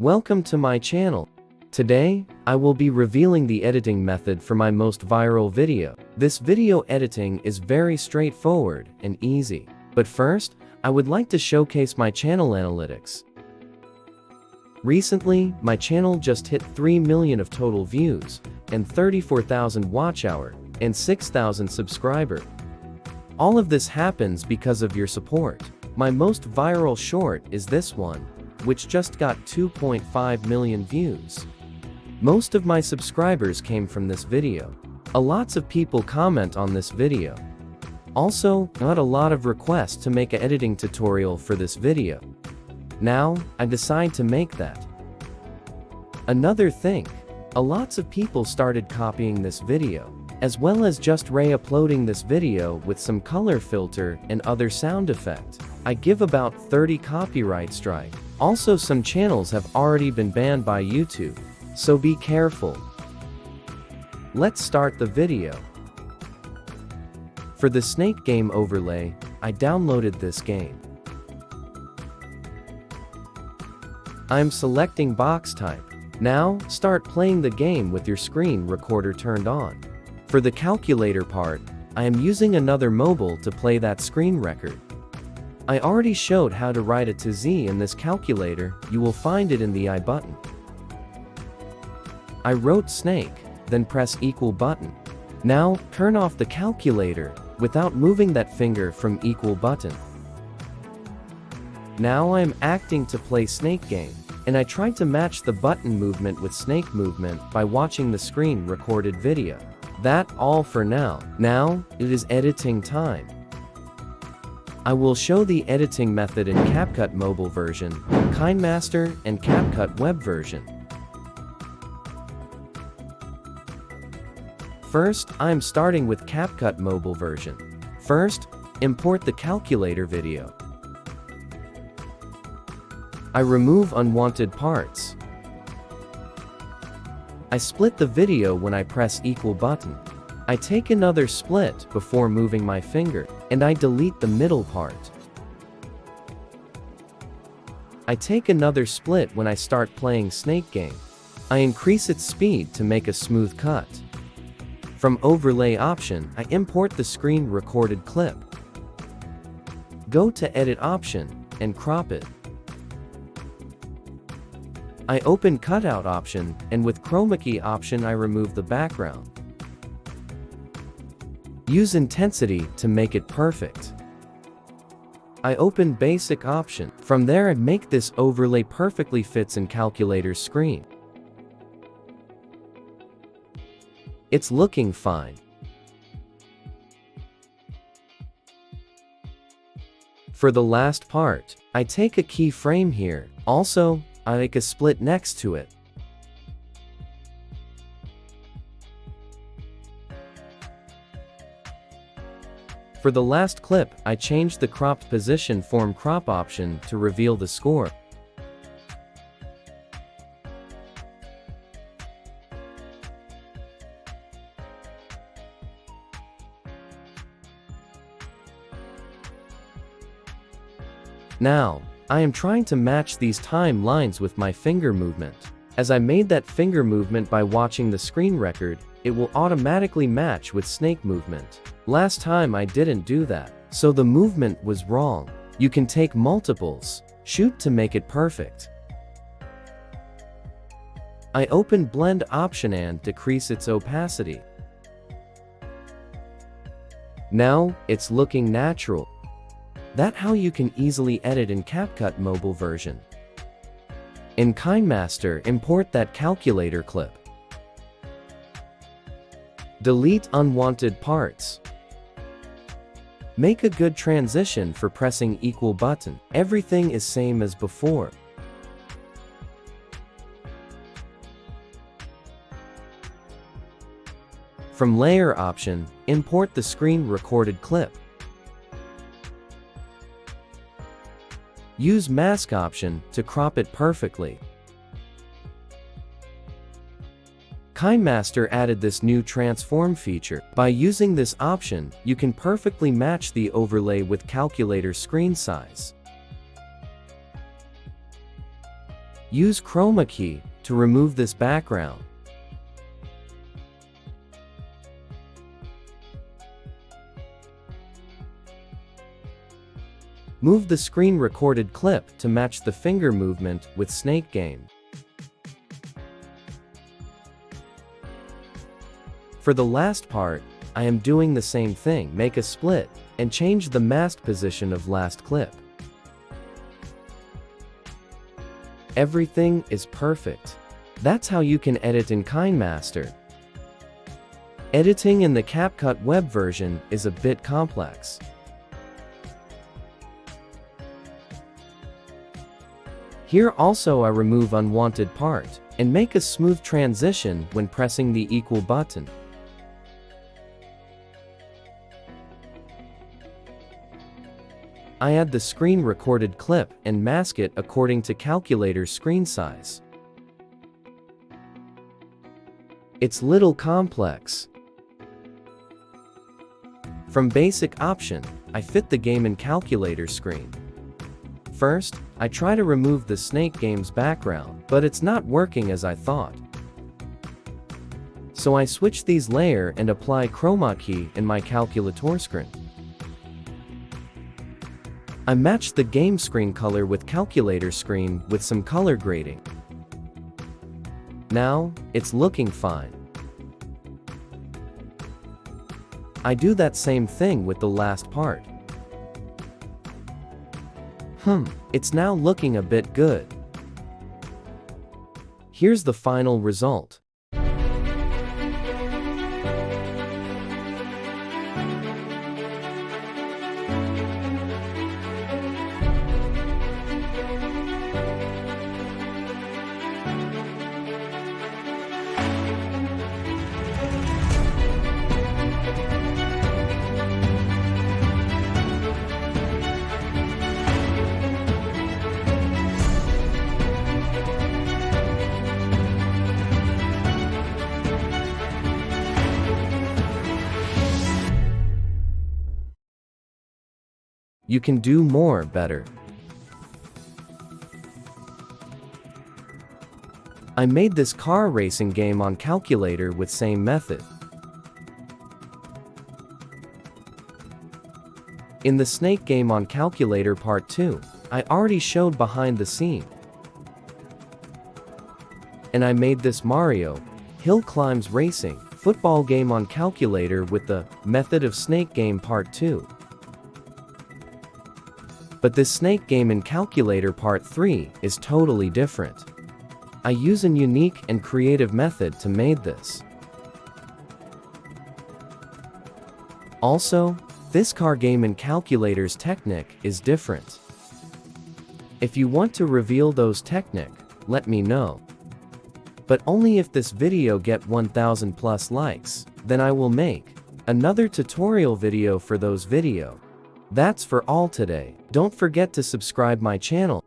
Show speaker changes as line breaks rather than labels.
Welcome to my channel. Today, I will be revealing the editing method for my most viral video. This video editing is very straightforward and easy. But first, I would like to showcase my channel analytics. Recently, my channel just hit 3 million of total views, and 34,000 watch hour, and 6,000 subscriber. All of this happens because of your support. My most viral short is this one, which just got 2.5 million views. Most of my subscribers came from this video. Lots of people comment on this video. Also, not a lot of requests to make an editing tutorial for this video. Now, I decide to make that. Another thing, lots of people started copying this video, as well as just re-uploading this video with some color filter and other sound effect. I give about 30 copyright strike. Also, some channels have already been banned by YouTube, so be careful. Let's start the video. For the snake game overlay, I downloaded this game. I'm selecting box type. Now, start playing the game with your screen recorder turned on. For the calculator part, I am using another mobile to play that screen record. I already showed how to write it to Z in this calculator, you will find it in the I button. I wrote snake, then press equal button. Now, turn off the calculator, without moving that finger from equal button. Now I am acting to play snake game, and I tried to match the button movement with snake movement by watching the screen recorded video. That all for now. Now, it is editing time. I will show the editing method in Capcut mobile version, Kinemaster, and Capcut web version. First, I am starting with Capcut mobile version. First, import the calculator video. I remove unwanted parts. I split the video when I press equal button. I take another split before moving my finger, and I delete the middle part. I take another split when I start playing snake game. I increase its speed to make a smooth cut. From overlay option, I import the screen recorded clip. Go to edit option, and crop it. I open cutout option, and with chroma key option I remove the background. Use intensity to make it perfect. I open basic option. From there I make this overlay perfectly fits in calculator's screen. It's looking fine. For the last part, I take a keyframe here. Also, I make a split next to it. For the last clip, I changed the cropped position from crop option to reveal the score. Now, I am trying to match these timelines with my finger movement. As I made that finger movement by watching the screen record, it will automatically match with snake movement. Last time I didn't do that, so the movement was wrong. You can take multiples, shoot to make it perfect. I open blend option and decrease its opacity. Now, it's looking natural. That's how you can easily edit in Capcut mobile version. In Kinemaster, import that calculator clip. Delete unwanted parts. Make a good transition for pressing equal button. Everything is same as before. From layer option, import the screen recorded clip. Use mask option to crop it perfectly. Kinemaster added this new transform feature. By using this option, you can perfectly match the overlay with calculator screen size. Use chroma key to remove this background. Move the screen recorded clip to match the finger movement with Snake Game. For the last part, I am doing the same thing. Make a split and change the masked position of last clip. Everything is perfect. That's how you can edit in Kinemaster. Editing in the Capcut web version is a bit complex. Here also I remove unwanted part and make a smooth transition when pressing the equal button. I add the screen recorded clip and mask it according to calculator screen size. It's little complex. From basic option, I fit the game in calculator screen. First, I try to remove the Snake Game's background, but it's not working as I thought. So I switch these layer and apply chroma key in my calculator screen. I match the game screen color with calculator screen with some color grading. Now, it's looking fine. I do that same thing with the last part. It's now looking a bit good. Here's the final result. You can do more better. I made this car racing game on calculator with same method. In the Snake Game on calculator part 2, I already showed behind the scene. And I made this Mario Hill Climbs Racing football game on calculator with the method of Snake Game part 2. But this Snake Game in calculator part 3 is totally different. I use a unique and creative method to make this. Also, this car game in calculator's technique is different. If you want to reveal those technique, let me know. But only if this video get 1000 plus likes, then I will make another tutorial video for those video. That's for all today. Don't forget to subscribe my channel.